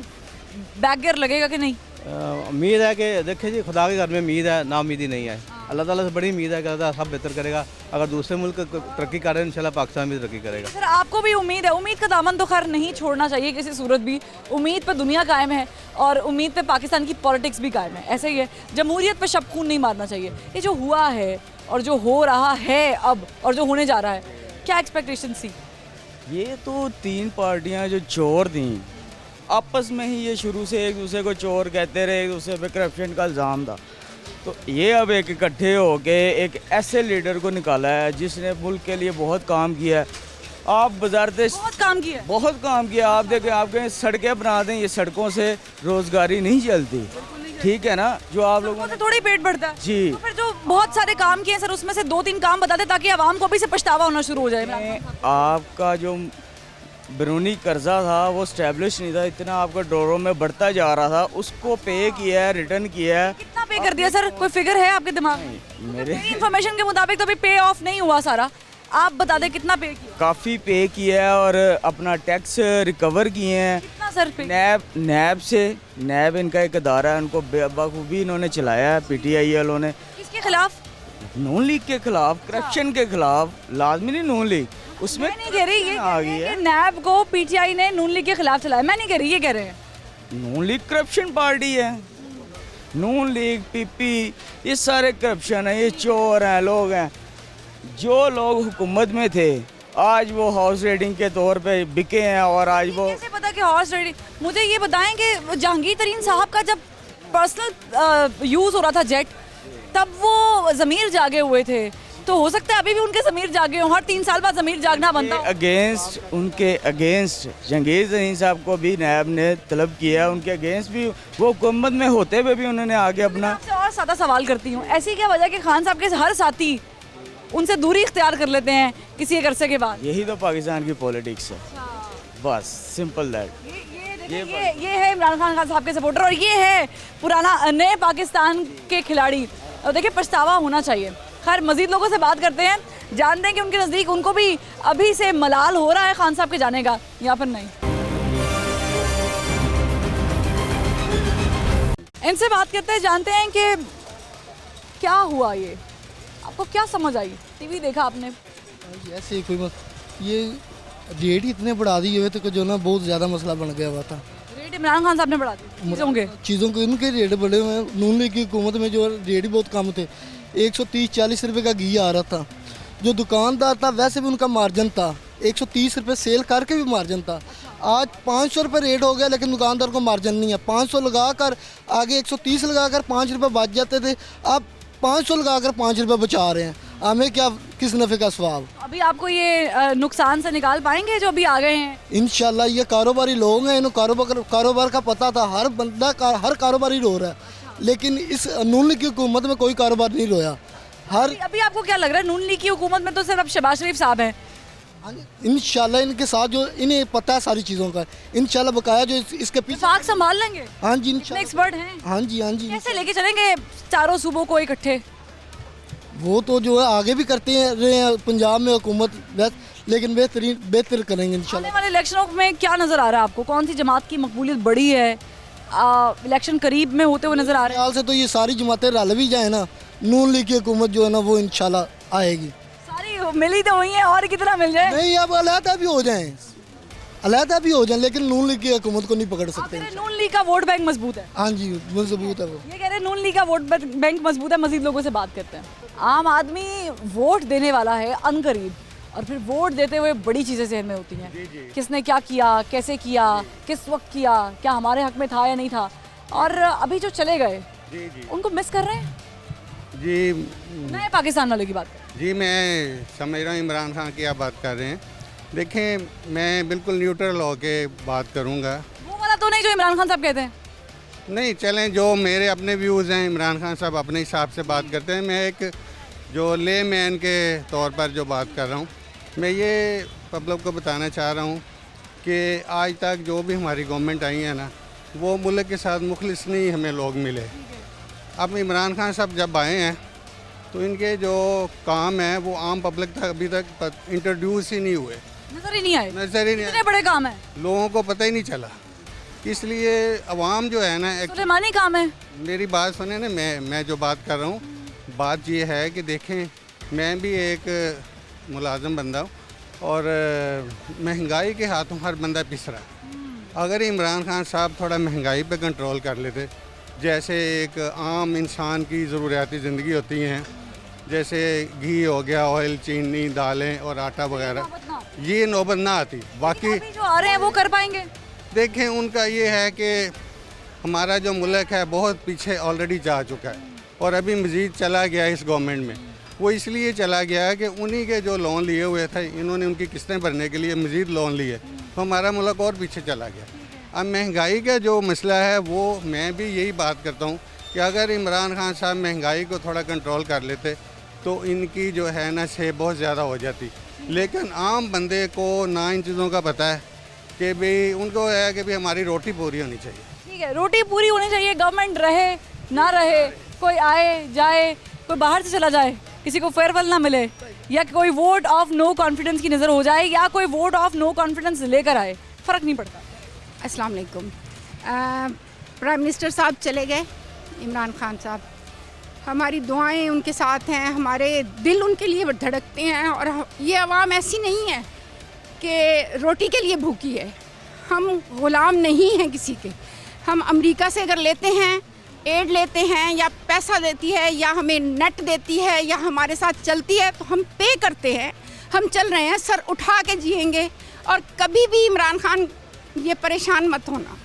A: बैक गियर लगेगा कि नहीं?
K: उम्मीद है कि देखें जी, खुदा के घर में उम्मीद है, ना उम्मीदी नहीं है। अल्लाह ताला से बड़ी उम्मीद है कि अल्लाह सब बेहतर करेगा। अगर दूसरे मुल्क तरक्की कर रहे हैं, इंशाल्लाह पाकिस्तान भी तरक्की करेगा।
A: सर, आपको भी उम्मीद है? उम्मीद का दामन तो खैर नहीं छोड़ना चाहिए किसी सूरत भी। उम्मीद पे दुनिया कायम है और उम्मीद पे पाकिस्तान की पॉलिटिक्स भी कायम है। ऐसे ही है, जमहूरियत पे शब खून नहीं मारना चाहिए। ये जो हुआ है और जो हो रहा है अब और जो होने जा रहा है, क्या एक्सपेक्टेशन थी?
L: ये तो 3 पार्टियां जो चोर थी, आपस में ही ये शुरू से एक दूसरे को चोर कहते रहे, एक दूसरे पे करप्शन का इल्ज़ाम था। तो ये अब एक इकट्ठे हो के एक ऐसे लीडर को निकाला है जिसने मुल्क के लिए बहुत काम किया है। आप वजारत
A: बहुत काम किया,
L: बहुत काम किया। आप देखें, आप कहें सड़कें बना दें, ये सड़कों से रोज़गारी नहीं चलती, ठीक है ना? जो आप लोगों
A: ने थोड़ी पेट बढ़ता है
L: जी।
A: तो फिर जो बहुत सारे काम किए सर, उसमें से 2-3 काम बता दें ताकि आवाम को भी से पछतावा होना शुरू हो जाए।
L: आपका जो बैरूनी कर्जा था वो स्टैब्लिश नहीं था, इतना आपका डॉलरों में बढ़ता जा रहा था, उसको पे किया है, रिटर्न किया है।
A: कितना पे कर दिया सर? कोई फिगर है आपके दिमाग में?
L: मेरे
A: इन्फॉर्मेशन के मुताबिक तो अभी पे ऑफ नहीं हुआ सारा। आप बता दें कितना पे किया?
L: काफ़ी पे किया है और अपना टैक्स रिकवर किए हैं।
A: कितना सर पे?
L: नैब से, नैब इनका एक अदारा है, उनको बखूबी इन्होंने चलाया है पीटीआई वालों ने।
A: किसके खिलाफ?
L: नून लीग के खिलाफ, करप्शन के खिलाफ। लाजमी नहीं नून लीग, उसमें
A: मैं नहीं कह रही ये
L: आ गई है।
A: नैब को पीटीआई ने नून लीग के खिलाफ चलाया, मैं नहीं कह रही, ये कह रहे हैं।
L: नून लीग करप्शन पार्टी है। नून लीग, पीपी, ये सारे करप्शन है, ये चोर हैं, लोग हैं। जो लोग हुकूमत में थे आज वो हाउस रेडिंग के तौर पे बिके हैं और आज वो
A: कैसे पता कि हॉर्स राइडिंग? मुझे ये बताएं कि जहांगीर तरीन साहब का जब पर्सनल यूज़ हो रहा था जेट, तब वो ज़मीर जागे हुए थे, तो हो सकता है अभी भी उनके ज़मीर जागे हों, हर 3 साल बाद ज़मीर जागना बनता हो।
L: उनके अगेंस्ट जहांगीर तरीन साहब को भी नैब ने तलब किया, उनके अगेंस्ट भी वो हुकूमत में होते हुए भी उन्होंने आगे अपना।
A: आपसे और सादा सवाल करती हूँ, ऐसी क्या वजह कि खान साहब के हर साथी उनसे दूरी इख्तियार कर लेते हैं किसी एक अरसे के बाद?
L: यही तो पाकिस्तान की पॉलिटिक्स है, बस सिंपल दैट।
A: ये है इमरान खान साहब के सपोर्टर और ये है पुराना नए पाकिस्तान के खिलाड़ी। और देखिए पछतावा होना चाहिए। खैर मजीद लोगों से बात करते हैं, जानते हैं कि उनके नज़दीक उनको भी अभी से मलाल हो रहा है खान साहब के जाने का या फिर नहीं। इनसे बात करते हैं, जानते हैं कि क्या हुआ, ये आपको क्या समझ आई? टीवी देखा आपने?
G: ऐसे कोई ये रेट इतने बढ़ा दिए हुए थे कि जो ना बहुत ज़्यादा मसला बन गया हुआ था।
A: रेट इमरान खान साहब ने बढ़ा दिए
G: चीज़ों के उनके रेट बढ़े हुए हैं। नून लीग की हुकूमत में जो रेट बहुत कम थे, 130-40 रुपये का घी आ रहा था। जो दुकानदार था वैसे भी उनका मार्जिन था, 130 रुपये सेल करके भी मार्जिन था। आज 500 रुपये रेट हो गया लेकिन दुकानदार को मार्जिन नहीं है। 500 लगाकर आगे 130 लगाकर 5 रुपये बच जाते थे, अब 500 लगाकर 5 रुपये बचा रहे हैं। हमें क्या, किस नफ़े का सवाब?
A: अभी आपको ये नुकसान से निकाल पाएंगे जो अभी आ गए हैं?
G: इंशाल्लाह ये कारोबारी लोग हैं, इन्हें कारोबार का पता था। हर बंदा हर कारोबारी रो रहा है, लेकिन इस नून लीग की हुकूमत में कोई कारोबार नहीं रोया।
A: अभी आपको क्या लग रहा है, नून लीग की हुकूमत में तो सिर्फ शहबाज शरीफ साहब हैं?
G: इंशाल्लाह इनके साथ जो इन्हें पता है सारी चीज़ों का, इंशाल्लाह बकाया जो इसके पीछे
A: वफाक संभाल लेंगे।
G: हाँ जी इंशाल्लाह
A: एक्सपर्ट हैं।
G: हाँ जी हाँ जी।
A: कैसे लेके चलेंगे चारों सूबों को इकट्ठे?
G: वो तो जो है आगे भी करते हैं रहे हैं पंजाब में हुकूमत, लेकिन बेहतर करेंगे इंशाल्लाह।
A: आने वाले इलेक्शनों में क्या नज़र आ रहा है आपको? कौन सी जमात की मकबूलियत बढ़ी है? इलेक्शन करीब में होते हुए नज़र आ रहे हैं।
G: ख्याल से तो ये सारी जमातें रल भी जाए ना, नून लीग की हुकूमत जो है ना वो इंशाल्लाह आएगी।
A: सारी मिली तो हुई है, और कितना मिल जाए?
G: नहीं, अब अलहदा भी हो जाएं, अलहदा भी हो जाएं, लेकिन नून लीग की हुकूमत को नहीं पकड़ सकते।
A: नून लीग का वोट बैंक मजबूत है।
G: हाँ जी मजबूत है वो।
A: ये कह रहे हैं नून लीग का वोट बैंक मजबूत है। मजीद लोगों से बात करते हैं। आम आदमी वोट देने वाला है अनकरीब, और फिर वोट देते हुए बड़ी चीज़ें जहन में होती हैं। किसने क्या किया, कैसे किया, किस वक्त किया, क्या हमारे हक में था या नहीं था। और अभी जो चले गए उनको मिस कर रहे हैं
M: जी।
A: नए पाकिस्तान वाले की बात
M: जी मैं समझ रहा हूँ इमरान खान की आप बात कर रहे हैं। देखें मैं बिल्कुल न्यूट्रल होके बात करूँगा।
A: वो वाला तो नहीं जो इमरान खान साहब कहते हैं।
M: नहीं चलें, जो मेरे अपने व्यूज़ हैं, इमरान खान साहब अपने हिसाब से बात करते हैं। मैं एक जो ले मैन के तौर पर जो बात कर रहा हूँ, मैं ये पब्लिक को बताना चाह रहा हूँ कि आज तक जो भी हमारी गवर्नमेंट आई है ना, वो मुल्क के साथ मुखलिस नहीं हमें लोग मिले। अब इमरान खान साहब जब आए हैं तो इनके जो काम है वो आम पब्लिक तक अभी तक इंट्रोड्यूस ही नहीं हुए,
A: नजर ही नहीं आए।
M: नजर ही नहीं
A: इतने बड़े काम है,
M: लोगों को पता ही नहीं चला। इसलिए अवाम जो है ना,
A: सुलेमानी काम है।
M: मेरी बात सुने ना, मैं जो बात कर रहा हूँ, बात ये है कि देखें मैं भी एक मुलाजम बंदा हूँ और महंगाई के हाथों हर बंदा पिस रहा है। अगर इमरान खान साहब थोड़ा महंगाई पे कंट्रोल कर लेते, जैसे एक आम इंसान की ज़रूरियाती ज़िंदगी होती हैं, जैसे घी हो गया, ऑयल, चीनी, दालें और आटा वगैरह, ये नौबत ना आती। बाकी
A: जो आ रहे हैं वो कर पाएंगे।
M: देखें उनका ये है कि हमारा जो मुल्क है बहुत पीछे ऑलरेडी जा चुका है और अभी मज़ीद चला गया इस गवर्नमेंट में। वो इसलिए चला गया कि उन्हीं के जो लोन लिए हुए थे, इन्होंने उनकी किस्तें भरने के लिए मज़ीद लोन लिए, तो हमारा मुल्क और पीछे चला गया। अब महंगाई का जो मसला है वो मैं भी यही बात करता हूँ कि अगर इमरान खान साहब महंगाई को थोड़ा कंट्रोल कर लेते तो इनकी जो है ना से बहुत ज़्यादा हो जाती। लेकिन आम बंदे को ना इन चीज़ों का पता है कि भाई उनको है कि भाई हमारी रोटी पूरी होनी चाहिए।
A: ठीक है, रोटी पूरी होनी चाहिए। गवर्नमेंट रहे ना रहे, कोई आए जाए, कोई बाहर से चला जाए, किसी को फेयरवेल ना मिले, या कोई वोट ऑफ नो कॉन्फिडेंस की नज़र हो जाए, या कोई वोट ऑफ नो कॉन्फिडेंस लेकर आए, फ़र्क नहीं पड़ता।
N: अस्सलाम वालेकुम। प्राइम मिनिस्टर साहब चले गए, इमरान खान साहब, हमारी दुआएं उनके साथ हैं, हमारे दिल उनके लिए धड़कते हैं। और ये आवाम ऐसी नहीं है कि रोटी के लिए भूखी है। हम ग़ुलाम नहीं हैं किसी के। हम अमेरिका से अगर लेते हैं, एड लेते हैं, या पैसा देती है, या हमें नेट देती है, या हमारे साथ चलती है, तो हम पे करते हैं। हम चल रहे हैं, सर उठा के जिएंगे और कभी भी इमरान खान ये परेशान मत होना।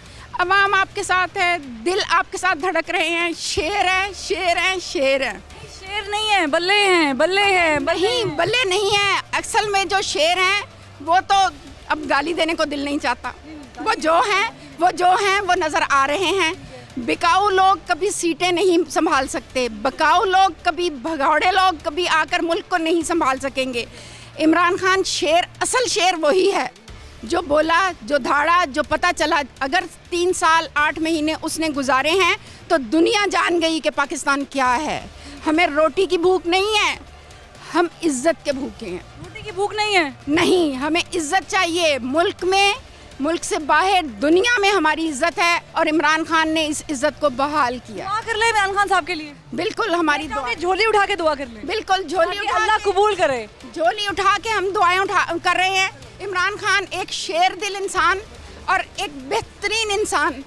N: अवाम आपके साथ है, दिल आपके साथ धड़क रहे हैं, शेर हैं, शेर हैं, शेर हैं।
A: शेर नहीं है, बल्ले हैं, बल्ले हैं,
N: नहीं बल्ले नहीं है, असल में जो शेर हैं वो तो अब गाली देने को दिल नहीं चाहता। वो जो हैं वो नज़र आ रहे हैं। बिकाऊ लोग कभी सीटें नहीं संभाल सकते, बिकाऊ लोग कभी, भगौड़े लोग कभी आकर मुल्क को नहीं संभाल सकेंगे। इमरान खान शेर, असल शेर वही है जो बोला, जो धाड़ा, जो पता चला। अगर 3 साल 8 महीने उसने गुजारे हैं तो दुनिया जान गई कि पाकिस्तान क्या है। हमें रोटी की भूख नहीं है, हम इज्जत के भूखे हैं।
A: रोटी की भूख नहीं है?
N: नहीं, हमें इज्जत चाहिए। मुल्क में, मुल्क से बाहर दुनिया में हमारी इज्जत है और इमरान खान ने इस इज्जत को बहाल किया।
A: दुआ कर ले इमरान खान साहब के लिए।
N: बिल्कुल, हमारी दुआ,
A: झोली उठा के दुआ कर ले।
N: बिल्कुल, झोली उठा,
A: अल्लाह कबूल करे।
N: झोली उठा के हम दुआएं कर रहे हैं। इमरान खान एक शेर दिल इंसान और एक बेहतरीन इंसान।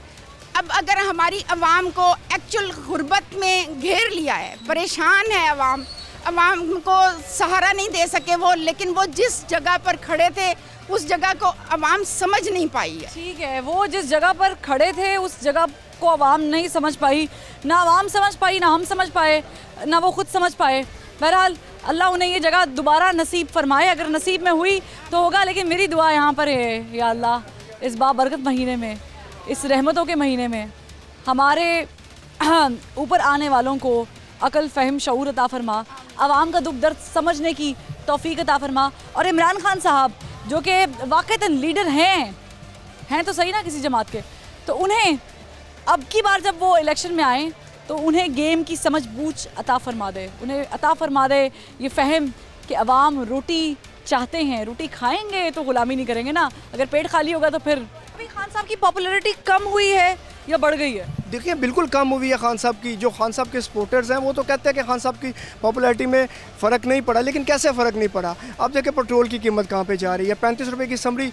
N: अब अगर हमारी अवाम को एक्चुअल गुर्बत में घेर लिया है, परेशान है अवाम, अवाम को सहारा नहीं दे सके वो, लेकिन वो जिस जगह पर खड़े थे उस जगह को अवाम समझ नहीं पाई है।
A: ठीक है, वो जिस जगह पर खड़े थे उस जगह को अवाम नहीं समझ पाई, ना अवाम समझ पाई, ना हम समझ पाए, ना वो खुद समझ पाए। बहरहाल अल्लाह उन्हें ये जगह दोबारा नसीब फरमाए, अगर नसीब में हुई तो होगा। लेकिन मेरी दुआ यहाँ पर है, या अल्लाह इस बाबरकत महीने में, इस रहमतों के महीने में हमारे ऊपर आने वालों को अकल, फ़हम, शऊर अता फरमा, आवाम का दुख दर्द समझने की तौफीक अता फरमा। और इमरान खान साहब जो कि वाक़ईतन लीडर हैं तो सही ना किसी जमात के, तो उन्हें अब की बार जब वो इलेक्शन में आए तो उन्हें गेम की समझ बूझ अता फरमा दे, उन्हें अता फरमा दे ये फ़हम कि अवाम रोटी चाहते हैं, रोटी खाएंगे तो ग़ुलामी नहीं करेंगे ना। अगर पेट खाली होगा तो फिर। अभी खान साहब की पॉपुलैरिटी कम हुई है या बढ़ गई है?
O: देखिए, बिल्कुल कम हुई है खान साहब की। जो खान साहब के सपोर्टर्स हैं वो तो कहते हैं कि खान साहब की पॉपुलैरिटी में फ़र्क नहीं पड़ा, लेकिन कैसे फ़र्क नहीं पड़ा? आप देखिए पेट्रोल की कीमत कहाँ पे जा रही है, 35 रुपये की समरी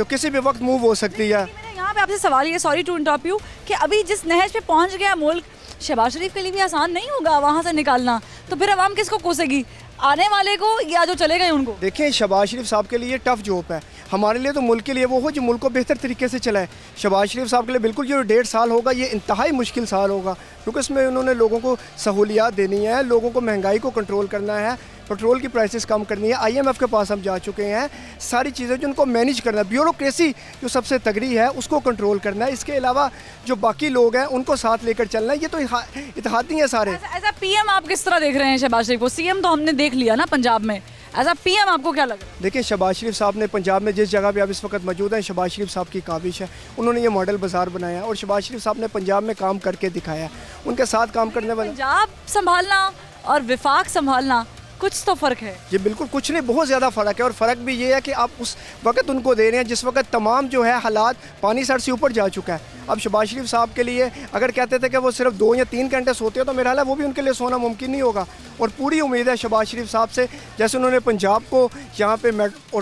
O: किसी भी वक्त मूव हो सकती है।
A: यहाँ पे आपसे सवाल ये, सॉरी टू इंटरप्ट यू, कि अभी जिस नहज पे पहुँच गया मुल्क, शहबाज शरीफ के लिए भी आसान नहीं होगा वहाँ से निकालना, तो फिर अवाम किसको कोसेगी, आने वाले को या जो चले गए उनको?
O: देखिए, शहबाज शरीफ साहब के लिए टफ जॉब है, हमारे लिए तो मुल्क के लिए वो हो जो मुल्क को बेहतर तरीके से चलाए। शहबाज शरीफ साहब के लिए बिल्कुल जो 1.5 साल होगा ये इंतहाई मुश्किल साल होगा, क्योंकि इसमें उन्होंने लोगों को सहूलियात देनी है, लोगों को महंगाई को कंट्रोल करना है, पेट्रोल की प्राइसेस कम करनी है। IMF के पास हम जा चुके हैं, सारी चीज़ें जो उनको मैनेज करना है, ब्यूरोक्रेसी जो सबसे तगड़ी है उसको कंट्रोल करना है। इसके अलावा जो बाकी लोग हैं उनको साथ लेकर चलना है। ये तो इत्तेहादी हैं सारे।
A: ऐसा PM आप किस तरह देख रहे हैं शहबाज शरीफ को? CM तो हमने देख लिया ना पंजाब में, ऐसा PM आपको क्या लग रहा है?
O: देखिए, शहबाज शरीफ साहब ने पंजाब में जिस जगह पे आप इस वक्त मौजूद हैं, शहबाज शरीफ साहब की काविश है, उन्होंने ये मॉडल बाज़ार बनाया और शहबाज शरीफ साहब ने पंजाब में काम करके दिखाया। उनके साथ काम करने वाले,
A: पंजाब संभालना और विफाक संभालना कुछ तो फ़र्क है।
O: ये बिल्कुल कुछ नहीं, बहुत ज़्यादा फ़र्क है। और फ़र्क भी ये है कि आप उस वक्त उनको दे रहे हैं जिस वक्त तमाम जो है हालात पानी सर से ऊपर जा चुका है। अब शहबाज शरीफ साहब के लिए अगर कहते थे कि वो सिर्फ 2 या 3 घंटे सोते हो तो मेरा हाल है वो भी उनके लिए सोना मुमकिन नहीं होगा। और पूरी उम्मीद है शहबाज शरीफ साहब से, जैसे उन्होंने पंजाब को यहाँ पे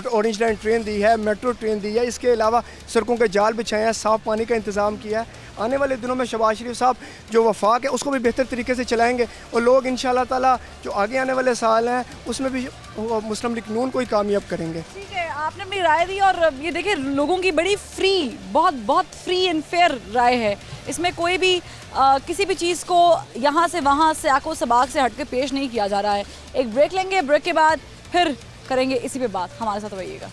O: ऑरेंज लाइन ट्रेन दी है, मेट्रो ट्रेन दी है, इसके अलावा सड़कों के जाल बिछाए हैं, साफ़ पानी का इंतज़ाम किया है। आने वाले दिनों में शहबाज शरीफ साहब जो वफाक है उसको भी बेहतर तरीके से चलाएँगे और लोग इंशाअल्लाह ताला जो आगे आने वाले साल हैं उसमें भी मुस्लिम लीग नून को ही कामयाब करेंगे।
A: ठीक है, आपने अपनी राय दी और ये देखिए लोगों की बड़ी फ्री, बहुत फ्री एंड फेयर राय है। इसमें कोई भी किसी भी चीज़ को यहाँ से वहाँ से आको सबाक से हट के पेश नहीं किया जा रहा है। एक ब्रेक लेंगे, ब्रेक के बाद फिर करेंगे इसी पे बात। हमारे साथ रहिएगा।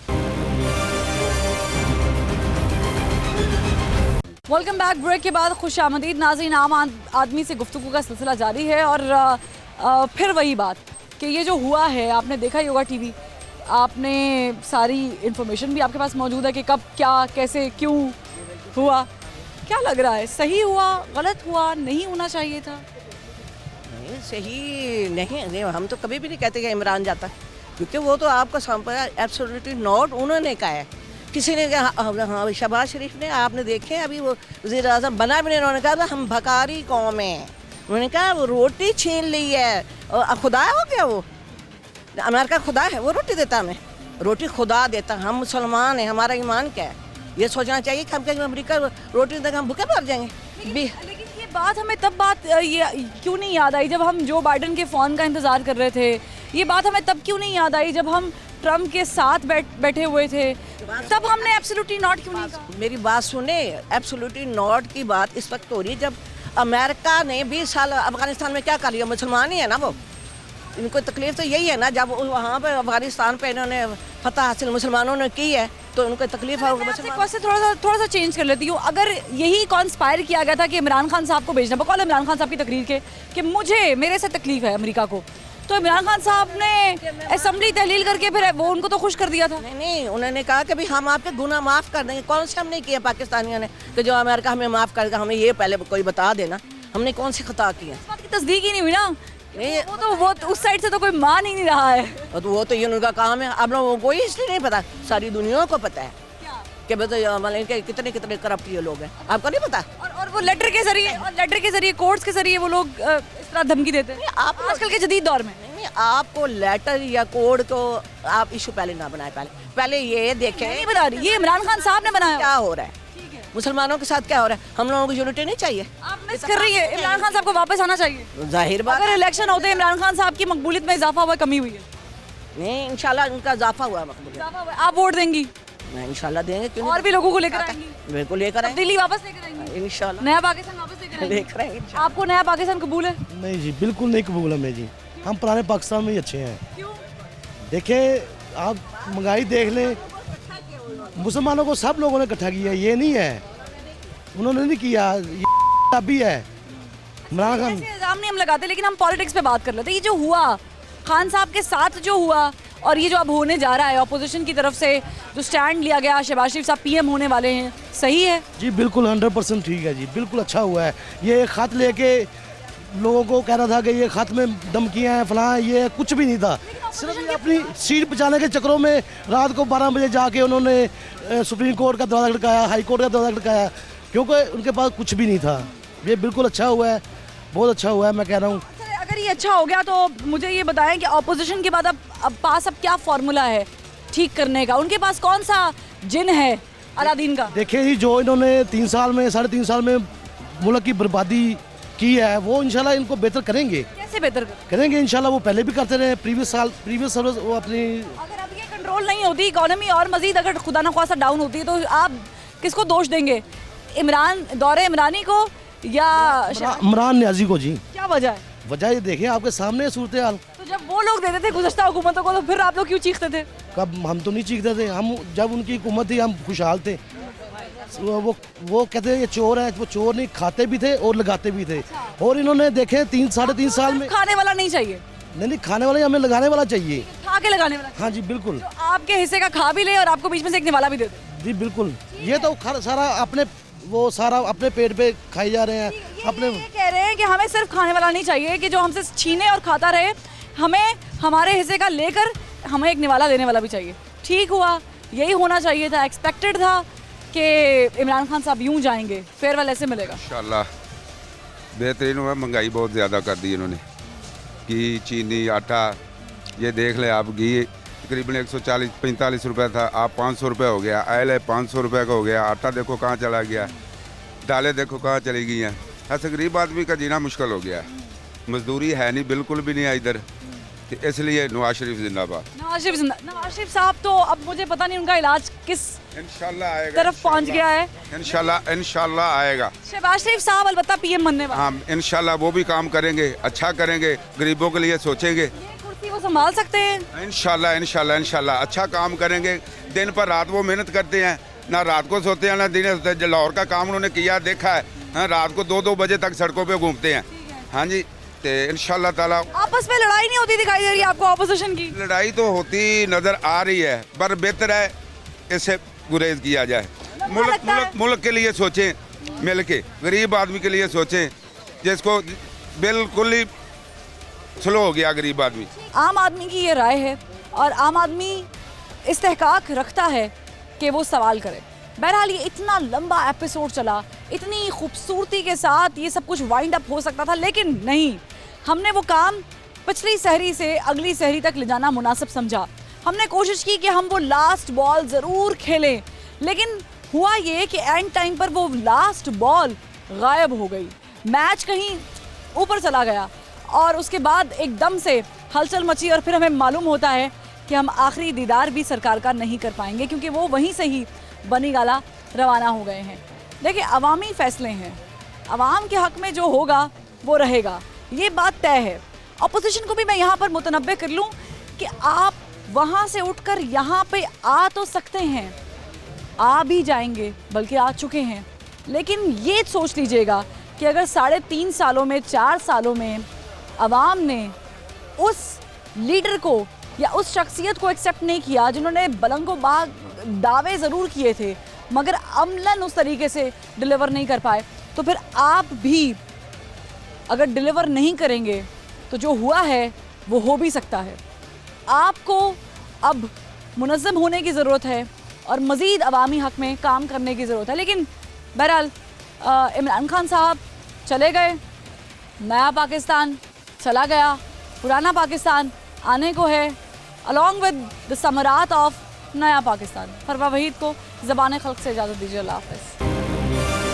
A: Welcome back. ब्रेक के बाद खुश आमदीद नाज़रीन। आम आदमी से गुफ्तगू का सिलसिला जारी है और फिर वही बात कि ये जो हुआ है, आपने देखा ही होगा TV, आपने सारी इन्फॉर्मेशन भी आपके पास मौजूद है कि कब क्या कैसे क्यों हुआ। क्या लग रहा है, सही हुआ, गलत हुआ, नहीं होना चाहिए था?
P: नहीं, सही नहीं, हम तो कभी भी नहीं कहते कि इमरान जाता, क्योंकि वो तो आपका संपर्क एब्सोल्युटली नॉट उन्होंने कहा है। किसी ने कहा, हाँ, शहबाज शरीफ ने, आपने देखे अभी वो वज़ीर आज़म बना भी नहीं, उन्होंने कहा हम भकारी कौम हैं, उन्होंने कहा वो रोटी छीन ली है, और खुदा हो गया वो, अमेरिका खुदा है, वो रोटी देता हमें, रोटी खुदा देता, हम मुसलमान हैं, हमारा ईमान क्या है? ये सोचना चाहिए कि हम क्या अमेरिका रोटी देकर हम भूखे मर जाएंगे।
A: लेकिन ये बात हमें तब ये क्यों नहीं याद आई जब हम जो बाइडन के फ़ोन का इंतज़ार कर रहे थे? ये बात हमें तब क्यों नहीं याद आई जब हम ट्रम्प के साथ बैठे हुए थे, तब हमने एब्सोल्युटली नॉट क्यों नहीं कहा?
P: मेरी बात सुने, एब्सोल्युटली नॉट की बात इस वक्त हो रही है जब अमेरिका ने 20 साल अफगानिस्तान में क्या कर लिया, मुसलमान ही है ना वो। इनको तकलीफ तो यही है ना, जब वहाँ पे अफगानिस्तान पे इन्होंने फतह हासिल मुसलमानों ने की है तो उनको तकलीफ है।
A: थोड़ा सा चेंज कर लेती हूँ। अगर यही कॉन्स्पायर किया गया था कि इमरान खान साहब को भेजना, बकौल इमरान खान साहब की तकरीर के कि मेरे से तकलीफ है अमेरिका को, तो इमरान खान साहब ने असेंबली तहलील करके फिर वो उनको तो खुश कर दिया था।
P: नहीं, उन्होंने कहा कि भाई हम आपके गुनाह माफ़ कर देंगे। कौन से हमने किया पाकिस्तानियों ने कि जो अमेरिका हमें माफ़ कर देगा? हमें ये पहले कोई बता देना, हमने कौन सी खता की है?
A: इस बात की तस्दीक ही नहीं हुई ना। वो तो उस साइड से तो कोई मान ही नहीं रहा है।
P: तो वो तो ये उनका काम है। अब लोगों को इसलिए नहीं पता, सारी दुनिया को पता है कि मतलब कि कितने कितने करप्ट ये लोग हैं, आपको नहीं पता।
A: और वो लेटर के जरिए कोर्ट्स के जरिए वो लोग इस तरह धमकी देते हैं
P: आप
A: आजकल के जदीद दौर में।
P: नहीं, आपको लेटर या कोड को आप इशू पहले ना बनाए, पहले ये देखें।
A: नहीं बता रही, ये इमरान खान साहब ने बनाया।
P: क्या हो रहा है मुसलमानों के साथ, क्या हो रहा है? हम लोगों को यूनिटी नहीं चाहिए।
A: आप मिस कर रही है, इमरान खान साहब को वापस आना चाहिए।
P: जाहिर बात,
A: अगर इलेक्शन होते हैं इमरान खान साहब की मकबूलियत में इजाफा हुआ, कमी हुई है?
P: नहीं, इंशाल्लाह उनका इजाफा हुआ मकबूलियत।
A: आप वोट देंगी?
P: इंशाल्लाह देंगे। क्यों
A: और भी लोगों को लेकर आएंगी?
P: बिल्कुल लेकर आएंगे।
A: दिल्ली वापस लेकर आएंगे
P: इंशाल्लाह।
A: नया पाकिस्तान वापस लेकर आएंगे। आपको नया पाकिस्तान कबूल है?
G: नहीं जी, बिल्कुल नहीं कबूल हमें जी। हम पुराने पाकिस्तान में ही अच्छे हैं।
A: क्यों?
G: देखें, आप महंगाई देख लें, मुसलमानों को सब लोगों ने इकट्ठा किया, ये नहीं है उन्होंने नहीं किया, ये अभी है इमरान खान।
A: ऐसे इल्जाम नहीं हम लगाते, लेकिन हम पॉलिटिक्स पे बात कर लेते हैं। ये जो हुआ खान साहब के साथ जो हुआ और ये जो अब होने जा रहा है, ऑपोजिशन की तरफ से जो स्टैंड लिया गया, शहबाज शरीफ साहब पीएम होने वाले हैं, सही है?
G: जी बिल्कुल 100% ठीक है जी, बिल्कुल अच्छा हुआ है। ये खत लेके लोगों को कह रहा था कि ये खत में धमकियाँ हैं, फलां, ये कुछ भी नहीं था। सिर्फ ये अपनी सीट बचाने के चक्करों में रात को 12 बजे जाके उन्होंने सुप्रीम कोर्ट का दरवाज़ा खटकाया, हाई कोर्ट का दरवाज़ा खटकाया, क्योंकि उनके पास कुछ भी नहीं था। ये बिल्कुल अच्छा हुआ है, बहुत अच्छा हुआ है, मैं कह रहा हूँ।
A: अगर ये अच्छा हो गया तो मुझे ये बताएं कि ऑपोजिशन के बाद अब पास अब क्या फॉर्मूला है ठीक करने का? उनके पास कौन सा जिन है अलादीन का?
G: देखिए जी, जो इन्होंने 3 साल में 3.5 साल में मुल्क की बर्बादी की है, वो इंशाल्लाह इनको बेहतर करेंगे।
A: कैसे बेहतर
G: करेंगे? इंशाल्लाह वो पहले भी करते रहे, प्रीवियस सर्विस वो अपनी।
A: अगर अब ये कंट्रोल नहीं होती इकोनॉमी और मजीद अगर खुदा न ख्वास्ता डाउन होती है तो आप किसको दोष देंगे? दौरे इमरानी को या
G: इमरान न्याजी को? जी
A: क्या वजह है?
G: वजह ये देखिए आपके सामने सूरत हाल।
A: तो जब वो लोग देते थे गुज़श्ता हुकूमतों को, तो फिर आप लोग क्यों चीखते थे?
G: कब? हम तो नहीं चीखते थे, हम जब उनकी हुकूमत थी हम खुशहाल थे। वो कहते हैं ये चोर है, वो चोर नहीं, खाते भी थे और लगाते भी थे। और इन्होंने देखे 3-3.5 साल में।
A: खाने वाला नहीं चाहिए?
G: नहीं, खाने वाला, हमें लगाने वाला चाहिए।
A: खा के लगाने वाला?
G: हाँ जी बिल्कुल।
A: तो आपके हिस्से का खा भी ले और आपको बीच में से एक निवाला भी दे दे?
G: जी बिल्कुल। ये तो सारा अपने पेट पे खाई जा रहे हैं।
A: ये कह रहे हैं कि हमें सिर्फ खाने वाला नहीं चाहिए कि जो हमसे छीने और खाता रहे, हमें हमारे हिस्से का लेकर हमें एक निवाला देने वाला भी चाहिए। ठीक हुआ, यही होना चाहिए था, एक्सपेक्टेड था कि इमरान खान साहब यूं जाएंगे, फेयरवेल ऐसे मिलेगा।
Q: इंशाल्लाह बेहतरीन हुआ। महंगाई बहुत ज़्यादा कर दी इन्होंने, घी, चीनी, आटा, ये देख लें आप, घी तकरीबन 140-45 रुपये था, आप 500 रुपये हो गया। ऑयल है 500 रुपये का हो गया। आटा देखो कहाँ चला गया, दालें देखो कहाँ चली गई हैं। ऐसे गरीब आदमी का जीना मुश्किल हो गया है। मजदूरी है नहीं, बिल्कुल भी नहीं है इधर, तो इसलिए नवाज शरीफ जिंदाबाद।
A: नवाज शरीफ साहब तो अब मुझे पता नहीं उनका इलाज किस
Q: इंशाल्लाह आएगा,
A: तरफ पहुंच गया है।
Q: इंशाल्लाह आएगा।
A: शहबाज शरीफ साहब अलबत्ता पीएम बनने वाले।
Q: हाँ इंशाल्लाह वो भी काम करेंगे, अच्छा करेंगे, गरीबों के लिए सोचेंगे।
A: वो संभाल सकते हैं
Q: इंशाल्लाह अच्छा काम करेंगे। दिन पर रात वो मेहनत करते हैं, ना रात को सोते हैं ना दिन सोते हैं। लाहौर का काम उन्होंने किया, देखा है। हाँ, रात को 2-2 बजे तक सड़कों पे घूमते हैं। हाँ जी, तो इंशाल्लाह ताला।
A: आपस में लड़ाई नहीं होती दिखाई दे रही है आपको ऑपोजिशन की?
Q: लड़ाई तो होती नजर आ रही है, पर बेहतर है इससे गुरेज किया जाए। मुल्क के लिए सोचें, मिल के गरीब आदमी के लिए सोचें, जिसको बिल्कुल ही स्लो हो गया गरीब आदमी।
A: आम आदमी की ये राय है और आम आदमी इस्तेहकाक रखता है कि वो सवाल करे। बहरहाल ये इतना लंबा एपिसोड चला, इतनी खूबसूरती के साथ ये सब कुछ वाइंड अप हो सकता था, लेकिन नहीं, हमने वो काम पिछली सहरी से अगली सहरी तक ले जाना मुनासिब समझा। हमने कोशिश की कि हम वो लास्ट बॉल ज़रूर खेलें, लेकिन हुआ ये कि एंड टाइम पर वो लास्ट बॉल गायब हो गई, मैच कहीं ऊपर चला गया और उसके बाद एकदम से हलचल मची और फिर हमें मालूम होता है कि हम आखिरी दीदार भी सरकार का नहीं कर पाएंगे, क्योंकि वो वहीं से ही बनी गाला रवाना हो गए हैं। देखिए, अवामी फैसले हैं, अवाम के हक में जो होगा वो रहेगा, ये बात तय है। अपोजिशन को भी मैं यहाँ पर मुतनब्बे कर लूँ कि आप वहाँ से उठकर यहाँ पे आ तो सकते हैं, आ भी जाएंगे, बल्कि आ चुके हैं, लेकिन ये सोच लीजिएगा कि अगर 3.5 सालों में, 4 सालों में अवाम ने उस लीडर को या उस शख्सियत को एक्सेप्ट नहीं किया जिन्होंने बलंगो बाग दावे ज़रूर किए थे मगर अमलन उस तरीके से डिलीवर नहीं कर पाए, तो फिर आप भी अगर डिलीवर नहीं करेंगे तो जो हुआ है वो हो भी सकता है। आपको अब मुनज़्ज़म होने की ज़रूरत है और मज़ीद अवामी हक़ में काम करने की ज़रूरत है। लेकिन बहरहाल इमरान खान साहब चले गए, नया पाकिस्तान चला गया, पुराना पाकिस्तान आने को है, अलॉन्ग विद द समरात ऑफ नया पाकिस्तान। फरवा वहीद को ज़बान खल्क़ से इजाज़त दीजिए। अल्लाह हाफ़िज़।